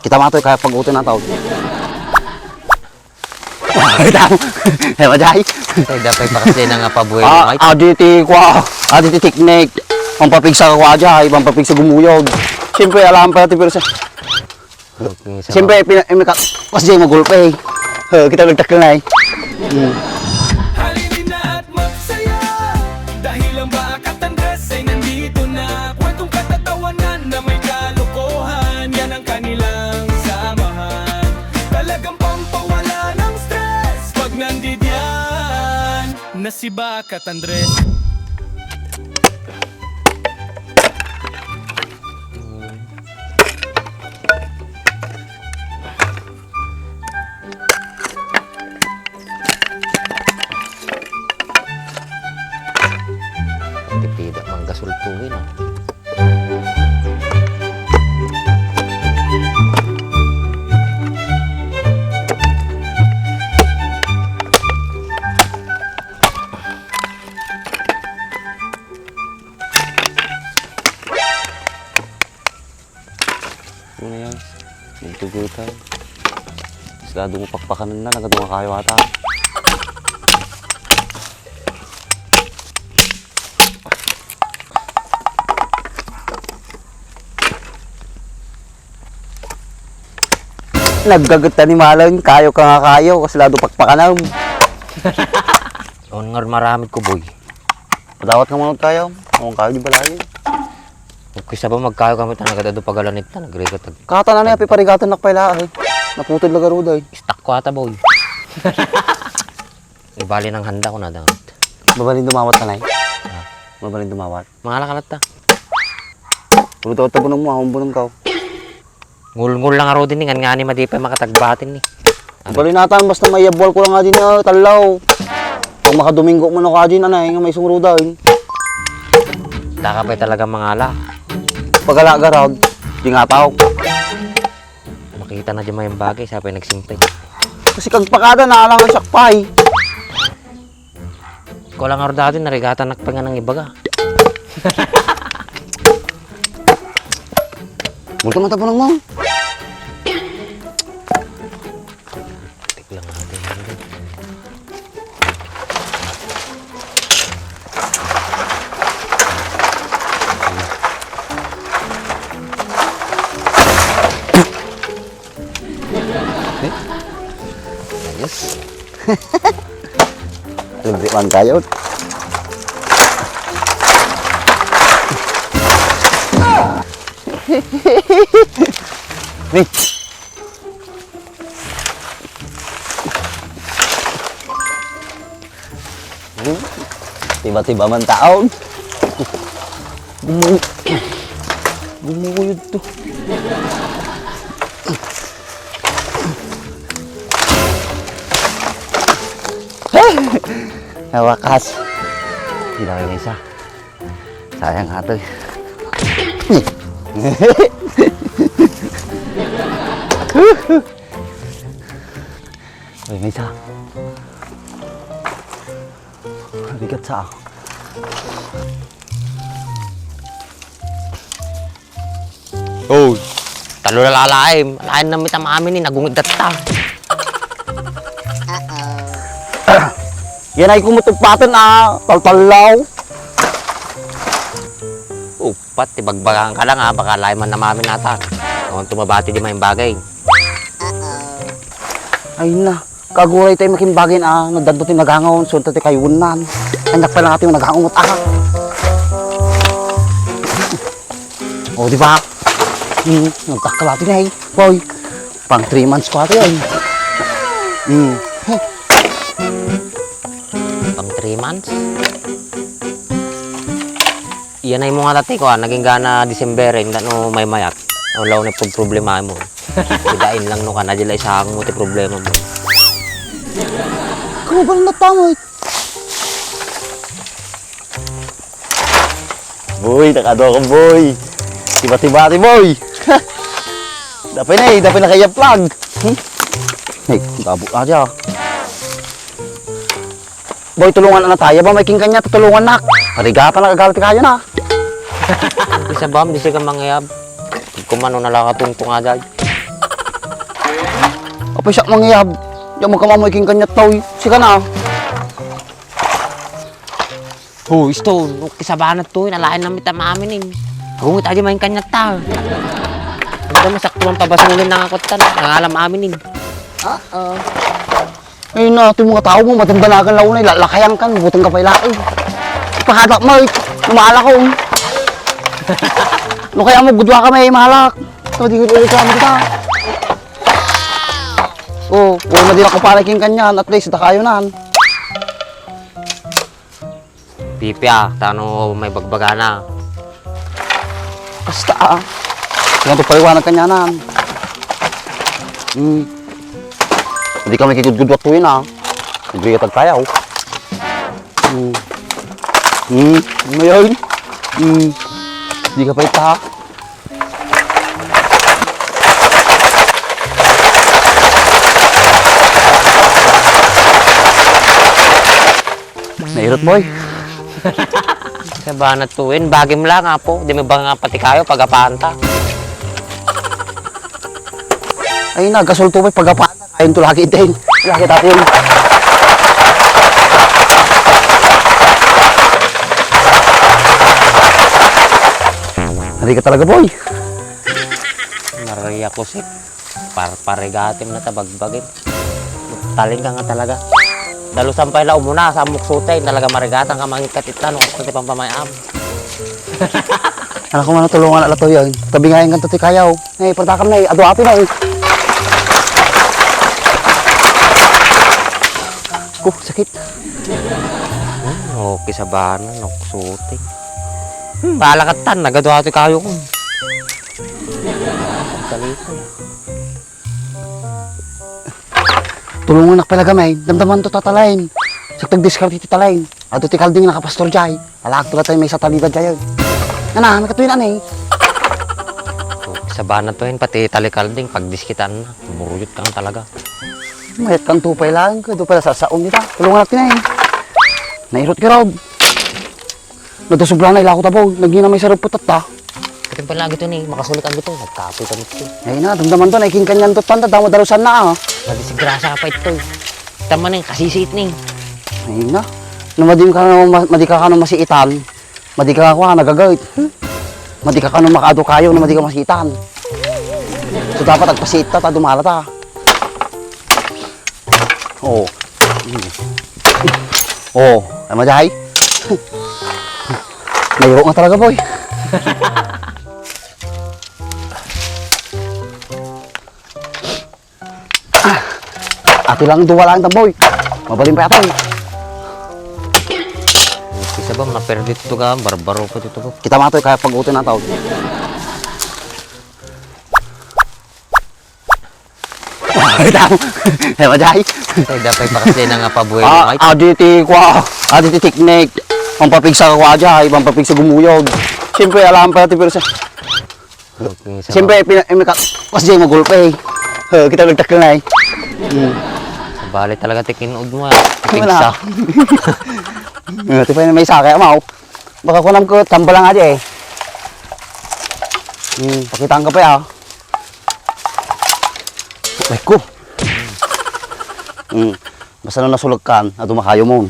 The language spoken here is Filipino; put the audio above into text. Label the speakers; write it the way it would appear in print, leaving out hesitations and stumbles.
Speaker 1: Kita matoy kaya pag-uto na tao. Kita mo. Hewa jay.
Speaker 2: Tay dapat pa kasi na nga pabuhay mo.
Speaker 1: Aditi kwa. Aditi teknik. Pampapigsa ko ajay, pampapigsa gumuyog. Siyempre alam pa natin pero sa siyempre kasi magulpe. Kita nagtakil na eh.
Speaker 3: Halinin na at magsaya dahil ang Bakat Andres ay nandito na. Kwentong katatawanan na may kalokohan, yan ang kanilang samahan. Talagang pampawala ng stress pag nandidyan na si Bakat Andres.
Speaker 2: Tidak manggasultuin ah.
Speaker 1: Ano yan? Nagtugutan. Sigado mo pakpakanan na, nagado nga kayo ata. Naggagutan ni Malon, kayo ka nga kayo, kasi lado pakpakanan.
Speaker 2: On nga maramit ko boy.
Speaker 1: Padawat ka muna kayo, kung kayo di balayin.
Speaker 2: Kung isa ba magkayo kami talaga dado pagalanit na nagregatag.
Speaker 1: Kata na niya, piparigatan na kapaila eh. Naputol na garuda eh.
Speaker 2: Stuck ko ata boy. Ibali ng handa ko na daw.
Speaker 1: Mabalin dumawat ka na eh. Mabalin dumawat.
Speaker 2: Mga lakalat ta.
Speaker 1: Pulutot na bunong mo, akong bunong ka.
Speaker 2: Ngul-ngul lang aro din nga ni madipay makatagbatin ni.
Speaker 1: Mabalin natin, basta may yabol ko lang nga din talaw. Pag makadomingo mo na ka din, anay, nga may sungruda eh.
Speaker 2: Daka pa talaga mangala.
Speaker 1: Pag-alaga raw, di nga tao.
Speaker 2: Makita na di may bagay, sabi nagsimpay.
Speaker 1: Kasi kagpakada na alang ang sakpay.
Speaker 2: Ko lang aro dati narigatan nakpanga ng ibaga.
Speaker 1: Multo mata po lang mo.
Speaker 2: Tik lang natin.
Speaker 1: Ayos. Libre man kayo. Nih. Tiba-tiba man taon. Bumuyod to. Wakas. Tidak kayo isa. Sayang ato. Uy, may isa. Bigat sa ako.
Speaker 2: Oh, talo na lalaim. Lain na may tamamin ni nagungid data.
Speaker 1: Yan ay kumutupatan taltalaw.
Speaker 2: Oh, pati bagbagan ka lang ha. Baka lain man namamin nata. Kung tumabati di may bagay.
Speaker 1: Ay na, kaguray tayo makimbagin nagdanto tayo nagangawon, sunta tayo kayunan. Anak pa lang natin yung nagangawot O, di ba? Nagkakalati na eh. Boy, pang 3 months ko ate yan.
Speaker 2: Pang 3 months. Iyan ay mga dati ko naging gana December hindi no may mayak. Olaw na pag problema mo. Idain lang no kana dila isang mo ti problema mo.
Speaker 1: Kamo ba na tamay? Boy, nakado ka boy. Tiba-tiba boy. Dapat na kaya plug. Hey, gabo aja. Boy, tulungan na tayo ba? May king kanya, tutulungan na. Parigatan na kagalit kayo na.
Speaker 2: Isa bam, di siya ka mangyayab. Kung ano nalakatungtong nga dahil.
Speaker 1: Kapay siya mangyayab. Diyan magkamamoy king kanyat tao. Sika na.
Speaker 2: Oh, isto, kisabanat to, nalain namin tamamin Gumit aja main kanyat ta. Ito masaktuang pabasulin na ako tan, nangalam amin
Speaker 1: Ayun na, ito yung mga tao mo, matandanagan lang na, lalakayan kan, butang kapay lain. Ipahatak mo, lumalak ko. No kaya mo, gudwa ka may mahalak. Ito, di ko reklamo kita. Oh, madila ko para king kanyan, at least, kayo na.
Speaker 2: Pipya, tano may bagbaga na.
Speaker 1: Basta Tingnan to paliwanag kanyanan. Hindi ka makikigudgudwat to yun Hindi ka tagtayaw. Ngayon. Hindi ka pa ita. Nairot boy.
Speaker 2: Kisabanat to, bagim lang po. Di may ba nga pati kayo pag-apanta.
Speaker 1: Ay na, gasol to boy pagkapan. Ayun to lagi din. Lagi tayo yun. Hindi ka talaga boy.
Speaker 2: Nariya ko si parigatim na tabagbagin. Taling ka nga talaga. Dalo sampay la umuna sa muksutay talaga marigatan ka mangikatitan kasi pati pampamayam.
Speaker 1: Anak ko man tulungan ala to yun. Tabi nga yung kanto ti kayaw. Ay, pertakam na ado api na sakit.
Speaker 2: Okay sa banan, nuksuting. Balakatan, nagaduhato kayo ko. Talito.
Speaker 1: Tulungan nak pala gamay, damdaman to tatalain. Saktag discard iti talain. Ato ti kalding nakapastor jay. Alak to tayo may satalidad jay. Ana, nakatuin ani.
Speaker 2: Sa banan to yun, pati talikalding, pag diskitan na, muruyot kang talaga.
Speaker 1: Mayat kang tupay lang ko, do pala sa saong nita. Tulungan natin na Nairot ka raw. Nadasubra na ilako tabaw, naging na may sarupot at ta.
Speaker 2: Kating pala gito ni, makasulit ang gito, nagkapoy kami ito.
Speaker 1: Ay na, damdaman to, naiking kanyan to tanda, damo darusan na
Speaker 2: Madisigrasa pa ito. Tama na yung kasisit ni.
Speaker 1: Ay na, madi ka ka nung masiitan, madi ka ka nagagawit. Madi ka ka nung makaado kayo na madi ka masiitan. So dapat agpasiit ta, dumala ta. Oo. Oo, ay majahay. Nairo nga talaga boy. Ati lang duwala ang boy. Mabalim pa ito
Speaker 2: Isa ba, maperdit ito ka, barbaro pa ito ko.
Speaker 1: Kita matoy kaya pag-utin na tawag. Ay majahay.
Speaker 2: Tay dapat pakasli na nga pabuhay mo ay.
Speaker 1: Aditi teknik. Pampapigsa ka aja, pampapigsa gumuyog. Siyempre alam pa natin pero sa siyempre kasi magulpe. Kita nagtakil na
Speaker 2: Bali talaga tikinood mo
Speaker 1: Wala.
Speaker 2: Pigsa.
Speaker 1: Ito pa may sakay amaw. Baka kunam ko tambal lang aja pakitaan ka pa Ay ko. Basta na nasulog kan, at makayo mo.